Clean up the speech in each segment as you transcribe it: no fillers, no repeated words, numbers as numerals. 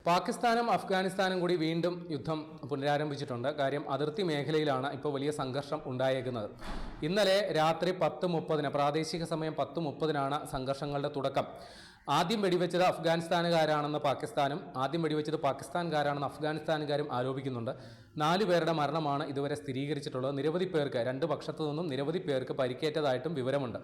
പാകിസ്ഥാനും അഫ്ഗാനിസ്ഥാനും കൂടി വീണ്ടും യുദ്ധം പുനരാരംഭിച്ചിട്ടുണ്ട്. കാര്യം അതിർത്തി മേഖലയിലാണ് ഇപ്പോൾ വലിയ സംഘർഷം ഉണ്ടായേക്കുന്നത്. ഇന്നലെ രാത്രി 10:30 പ്രാദേശിക സമയം 10:30 സംഘർഷങ്ങളുടെ തുടക്കം. ആദ്യം വെടിവെച്ചത് അഫ്ഗാനിസ്ഥാനുകാരാണെന്ന് പാകിസ്ഥാനും ആദ്യം വെടിവെച്ചത് പാകിസ്ഥാൻകാരാണെന്ന് അഫ്ഗാനിസ്ഥാനുകാരും ആരോപിക്കുന്നുണ്ട്. 4 പേരുടെ മരണമാണ് ഇതുവരെ സ്ഥിരീകരിച്ചിട്ടുള്ളത്. നിരവധി പേർക്ക് രണ്ട് പക്ഷത്തു നിന്നും നിരവധി പേർക്ക് പരിക്കേറ്റതായിട്ടും വിവരമുണ്ട്.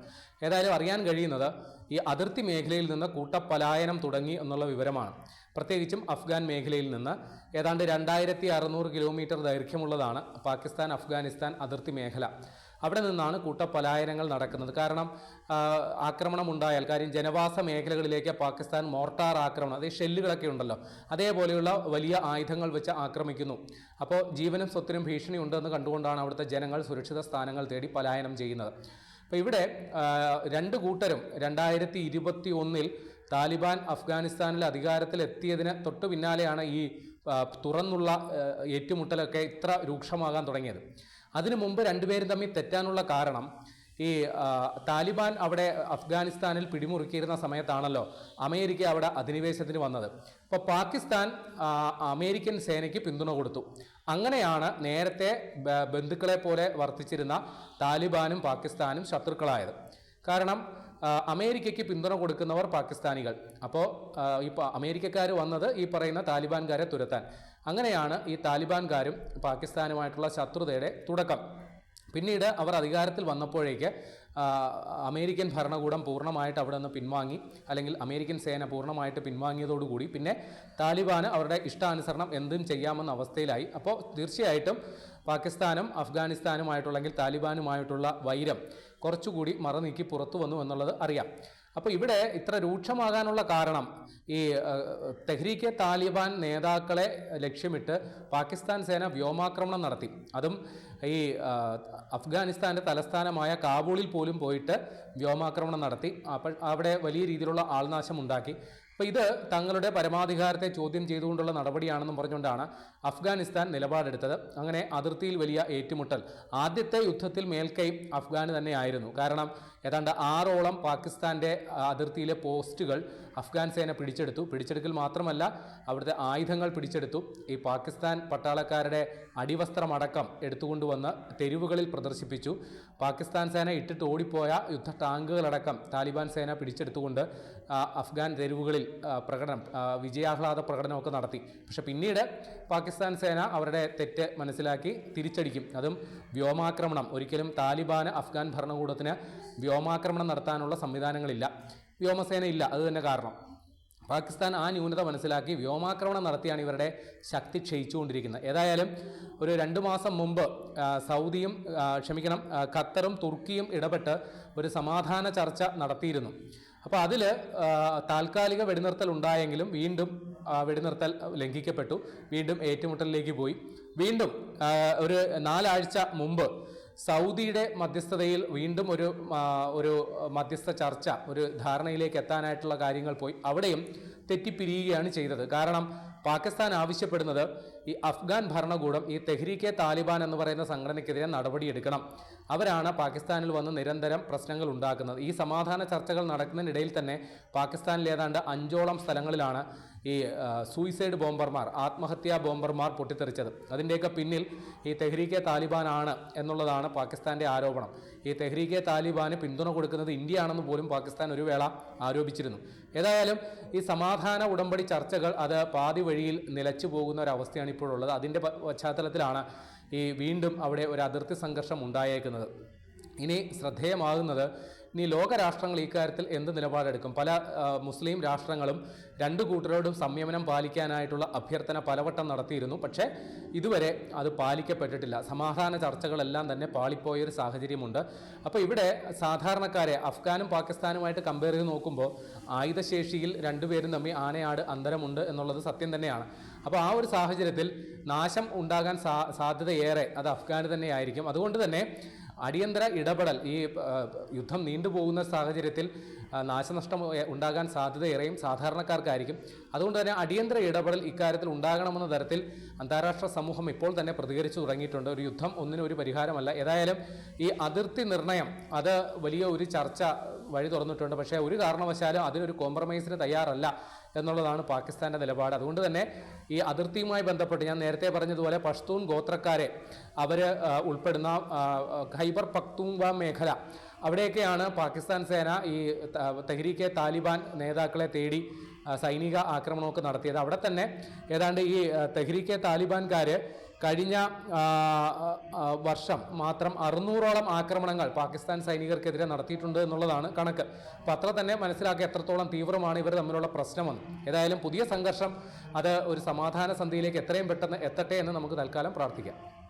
ഏതായാലും അറിയാൻ കഴിയുന്നത് ഈ അതിർത്തി മേഖലയിൽ നിന്ന് കൂട്ടപ്പലായനം തുടങ്ങി എന്നുള്ള വിവരമാണ്. പ്രത്യേകിച്ചും അഫ്ഗാൻ മേഖലയിൽ നിന്ന് ഏതാണ്ട് 2600 കിലോമീറ്റർ ദൈർഘ്യമുള്ളതാണ് പാകിസ്ഥാൻ അഫ്ഗാനിസ്ഥാൻ അതിർത്തി മേഖല. അവിടെ നിന്നാണ് കൂട്ടപ്പലായനങ്ങൾ നടക്കുന്നത്. കാരണം ആക്രമണം ഉണ്ടായാൽ, കാര്യം ജനവാസ മേഖലകളിലേക്ക് പാകിസ്ഥാൻ മോർട്ടാർ ആക്രമണം, അതേ ഷെല്ലുകളൊക്കെ ഉണ്ടല്ലോ, അതേപോലെയുള്ള വലിയ ആയുധങ്ങൾ വെച്ച് ആക്രമിക്കുന്നു. അപ്പോൾ ജീവനും സ്വത്തിനും ഭീഷണി ഉണ്ടെന്ന് കണ്ടുകൊണ്ടാണ് അവിടുത്തെ ജനങ്ങൾ സുരക്ഷിത സ്ഥാനങ്ങൾ തേടി പലായനം ചെയ്യുന്നത്. അപ്പോൾ ഇവിടെ രണ്ട് കൂട്ടരും 2021 താലിബാൻ അഫ്ഗാനിസ്ഥാനിൽ അധികാരത്തിൽ എത്തിയതിന് തൊട്ടു പിന്നാലെയാണ് ഈ തുറന്നുള്ള ഏറ്റുമുട്ടലൊക്കെ ഇത്ര രൂക്ഷമാകാൻ തുടങ്ങിയത്. അതിനു മുമ്പ് രണ്ടുപേരും തമ്മിൽ തെറ്റാനുള്ള കാരണം ഈ താലിബാൻ അവിടെ അഫ്ഗാനിസ്ഥാനിൽ പിടിമുറുക്കിയിരുന്ന സമയത്താണല്ലോ അമേരിക്ക അവിടെ അധിനിവേശത്തിന് വന്നത്. അപ്പോൾ പാകിസ്ഥാൻ അമേരിക്കൻ സേനയ്ക്ക് പിന്തുണ കൊടുത്തു. അങ്ങനെയാണ് നേരത്തെ ബന്ധുക്കളെ പോലെ വർത്തിച്ചിരുന്ന താലിബാനും പാകിസ്ഥാനും ശത്രുക്കളായത്. കാരണം അമേരിക്കയ്ക്ക് പിന്തുണ കൊടുക്കുന്നവർ പാകിസ്ഥാനികൾ. അപ്പോൾ ഇപ്പോൾ അമേരിക്കക്കാർ വന്നത് ഈ പറയുന്ന താലിബാൻകാരെ തുരത്താൻ. അങ്ങനെയാണ് ഈ താലിബാൻകാരും പാകിസ്ഥാനുമായിട്ടുള്ള ശത്രുതയുടെ തുടക്കം. പിന്നീട് അവർ അധികാരത്തിൽ വന്നപ്പോഴേക്ക് അമേരിക്കൻ ഭരണകൂടം പൂർണ്ണമായിട്ട് അവിടെ നിന്ന് പിൻവാങ്ങി, അല്ലെങ്കിൽ അമേരിക്കൻ സേന പൂർണ്ണമായിട്ട് പിൻവാങ്ങിയതോടുകൂടി പിന്നെ താലിബാന് അവരുടെ ഇഷ്ടാനുസരണം എന്തും ചെയ്യാമെന്ന അവസ്ഥയിലായി. അപ്പോൾ തീർച്ചയായിട്ടും പാകിസ്ഥാനും അഫ്ഗാനിസ്ഥാനുമായിട്ടുള്ള അല്ലെങ്കിൽ താലിബാനുമായിട്ടുള്ള വൈരം കുറച്ചുകൂടി മറനീക്കി പുറത്തു വന്നു എന്നുള്ളത് അറിയാം. അപ്പോൾ ഇവിടെ ഇത്ര രൂക്ഷമാകാനുള്ള കാരണം ഈ തെഹ്രീക്കെ താലിബാൻ നേതാക്കളെ ലക്ഷ്യമിട്ട് പാകിസ്ഥാൻ സേന വ്യോമാക്രമണം നടത്തി. അതും ഈ അഫ്ഗാനിസ്ഥാൻ്റെ തലസ്ഥാനമായ കാബൂളിൽ പോലും പോയിട്ട് വ്യോമാക്രമണം നടത്തി. അപ്പോൾ അവിടെ വലിയ രീതിയിലുള്ള ആൾനാശം ഉണ്ടാക്കി. അപ്പോൾ ഇത് തങ്ങളുടെ പരമാധികാരത്തെ ചോദ്യം ചെയ്തുകൊണ്ടുള്ള നടപടിയാണെന്നും പറഞ്ഞുകൊണ്ടാണ് അഫ്ഗാനിസ്ഥാൻ നിലപാടെടുത്തത്. അങ്ങനെ അതിർത്തിയിൽ വലിയ ഏറ്റുമുട്ടൽ. ആദ്യത്തെ യുദ്ധത്തിൽ മേൽക്കൈ അഫ്ഗാന് തന്നെയായിരുന്നു. കാരണം ഏതാണ്ട് 6ഓളം പാകിസ്ഥാൻ്റെ അതിർത്തിയിലെ പോസ്റ്റുകൾ അഫ്ഗാൻ സേന പിടിച്ചെടുക്കൽ മാത്രമല്ല, അവിടുത്തെ ആയുധങ്ങൾ പിടിച്ചെടുത്തു. ഈ പാകിസ്ഥാൻ പട്ടാളക്കാരുടെ അടിവസ്ത്രമടക്കം എടുത്തുകൊണ്ടുവന്ന് തെരുവുകളിൽ പ്രദർശിപ്പിച്ചു. പാകിസ്ഥാൻ സേന ഇട്ടിട്ട് ഓടിപ്പോയ യുദ്ധ ടാങ്കുകളടക്കം താലിബാൻ സേന പിടിച്ചെടുത്തുകൊണ്ട് അഫ്ഗാൻ തെരുവുകളിൽ വിജയാഹ്ലാദ പ്രകടനമൊക്കെ നടത്തി. പക്ഷെ പിന്നീട് പാകിസ്ഥാൻ സേന അവരുടെ തെറ്റ് മനസ്സിലാക്കി തിരിച്ചടിക്കും. അതും വ്യോമാക്രമണം. ഒരിക്കലും താലിബാന് അഫ്ഗാൻ ഭരണകൂടത്തിന് വ്യോമാക്രമണം നടത്താനുള്ള സംവിധാനങ്ങളില്ല, വ്യോമസേന ഇല്ല. അത് തന്നെ കാരണം. പാകിസ്ഥാൻ ആ ന്യൂനത മനസ്സിലാക്കി വ്യോമാക്രമണം നടത്തിയാണ് ഇവരുടെ ശക്തി ക്ഷയിച്ചുകൊണ്ടിരിക്കുന്നത്. ഏതായാലും ഒരു 2 മാസം മുമ്പ് ഖത്തറും തുർക്കിയും ഇടപെട്ട് ഒരു സമാധാന ചർച്ച നടത്തിയിരുന്നു. അപ്പോൾ അതിൽ താൽക്കാലിക വെടിനിർത്തൽ ഉണ്ടായെങ്കിലും വീണ്ടും വെടിനിർത്തൽ ലംഘിക്കപ്പെട്ടു. വീണ്ടും ഏറ്റുമുട്ടലിലേക്ക് പോയി. വീണ്ടും ഒരു 4 ആഴ്ച മുമ്പ് സൗദിയുടെ മധ്യസ്ഥതയിൽ വീണ്ടും ഒരു മധ്യസ്ഥ ചർച്ച, ഒരു ധാരണയിലേക്ക് എത്താനായിട്ടുള്ള കാര്യങ്ങൾ പോയി. അവിടെയും തെറ്റിപ്പിരിയുകയാണ് ചെയ്തത്. കാരണം പാകിസ്ഥാൻ ആവശ്യപ്പെടുന്നത് ഈ അഫ്ഗാൻ ഭരണകൂടം ഈ തെഹ്രീക്കെ താലിബാൻ എന്ന് പറയുന്ന സംഘടനയ്ക്കെതിരെ നടപടിയെടുക്കണം. അവരാണ് പാകിസ്ഥാനിൽ വന്ന് നിരന്തരം പ്രശ്നങ്ങൾ ഉണ്ടാക്കുന്നത്. ഈ സമാധാന ചർച്ചകൾ നടക്കുന്നതിനിടയിൽ തന്നെ പാകിസ്ഥാനിൽ ഏതാണ്ട് 5ഓളം സ്ഥലങ്ങളിലാണ് ഈ സൂയിസൈഡ് ബോംബർമാർ, ആത്മഹത്യാ ബോംബർമാർ പൊട്ടിത്തെറിച്ചത്. അതിൻ്റെയൊക്കെ പിന്നിൽ ഈ തെഹ്രീക്കെ താലിബാൻ ആണ് എന്നുള്ളതാണ് പാകിസ്ഥാൻ്റെ ആരോപണം. ഈ തെഹ്രീക്കെ താലിബാന് പിന്തുണ കൊടുക്കുന്നത് ഇന്ത്യയാണെന്ന് പോലും പാകിസ്ഥാൻ ഒരു വേള ആരോപിച്ചിരുന്നു. ഏതായാലും ഈ സമാധാന ഉടമ്പടി ചർച്ചകൾ അത് പാതി വഴിയിൽ നിലച്ചു പോകുന്ന ഒരവസ്ഥയാണ് ഇപ്പോഴുള്ളത്. അതിൻ്റെ പശ്ചാത്തലത്തിലാണ് ഈ വീണ്ടും അവിടെ ഒരു അതിർത്തി സംഘർഷം ഉണ്ടായേക്കുന്നത്. ഇനി ശ്രദ്ധേയമാകുന്നത്, ഇനി ലോകരാഷ്ട്രങ്ങൾ ഇക്കാര്യത്തിൽ എന്ത് നിലപാടെടുക്കും? പല മുസ്ലിം രാഷ്ട്രങ്ങളും രണ്ടു കൂട്ടരോടും സംയമനം പാലിക്കാനായിട്ടുള്ള അഭ്യർത്ഥന പലവട്ടം നടത്തിയിരുന്നു. പക്ഷേ ഇതുവരെ അത് പാലിക്കപ്പെട്ടിട്ടില്ല. സമാധാന ചർച്ചകളെല്ലാം തന്നെ പാളിപ്പോയൊരു സാഹചര്യമുണ്ട്. അപ്പോൾ ഇവിടെ സാധാരണക്കാരെ അഫ്ഗാനും പാകിസ്ഥാനുമായിട്ട് കമ്പയർ ചെയ്ത് നോക്കുമ്പോൾ ആയുധശേഷിയിൽ രണ്ടുപേരും തമ്മിൽ ആനയാട് അന്തരമുണ്ട് എന്നുള്ളത് സത്യം തന്നെയാണ്. അപ്പോൾ ആ ഒരു സാഹചര്യത്തിൽ നാശം ഉണ്ടാകാൻ സാധ്യതയേറെ അത് അഫ്ഗാന് തന്നെയായിരിക്കും. അതുകൊണ്ട് തന്നെ അടിയന്തര ഇടപെടൽ, ഈ യുദ്ധം നീണ്ടുപോകുന്ന സാഹചര്യത്തിൽ നാശനഷ്ടം ഉണ്ടാകാൻ സാധ്യതയേറെയും സാധാരണക്കാർക്കായിരിക്കും. അതുകൊണ്ട് തന്നെ അടിയന്തര ഇടപെടൽ ഇക്കാര്യത്തിൽ ഉണ്ടാകണമെന്ന തരത്തിൽ അന്താരാഷ്ട്ര സമൂഹം ഇപ്പോൾ തന്നെ പ്രതികരിച്ചു തുടങ്ങിയിട്ടുണ്ട്. ഒരു യുദ്ധം ഒന്നിനും ഒരു പരിഹാരമല്ല. ഏതായാലും ഈ അതിർത്തി നിർണയം അത് വലിയ ഒരു ചർച്ച വഴി തുറന്നിട്ടുണ്ട്. പക്ഷേ ഒരു കാരണവശാലും അതിനൊരു കോംപ്രമൈസിന് തയ്യാറല്ല എന്നുള്ളതാണ് പാകിസ്ഥാൻ്റെ നിലപാട്. അതുകൊണ്ട് തന്നെ ഈ അതിർത്തിയുമായി ബന്ധപ്പെട്ട് ഞാൻ നേരത്തെ പറഞ്ഞതുപോലെ പഷ്തൂൺ ഗോത്രക്കാരെ അവർ ഉൾപ്പെടുന്ന ഖൈബർ പക്തൂൺവ മേഖല, അവിടെയൊക്കെയാണ് പാകിസ്ഥാൻ സേന ഈ തെഹ്രീക്കെ താലിബാൻ നേതാക്കളെ തേടി സൈനിക ആക്രമണമൊക്കെ നടത്തിയത്. അവിടെ തന്നെ ഏതാണ്ട് ഈ തെഹ്രീക്കെ താലിബാൻകാർ കഴിഞ്ഞ വർഷം മാത്രം 600ഓളം ആക്രമണങ്ങൾ പാകിസ്ഥാൻ സൈനികർക്കെതിരെ നടത്തിയിട്ടുണ്ട് എന്നുള്ളതാണ് കണക്ക്. അപ്പോൾ അത്ര തന്നെ മനസ്സിലാക്കി എത്രത്തോളം തീവ്രമാണ് ഇവർ തമ്മിലുള്ള പ്രശ്നമെന്ന്. ഏതായാലും പുതിയ സംഘർഷം അത് ഒരു സമാധാന സന്ധിയിലേക്ക് എത്രയും പെട്ടെന്ന് എത്തട്ടെ എന്ന് നമുക്ക് തൽക്കാലം പ്രാർത്ഥിക്കാം.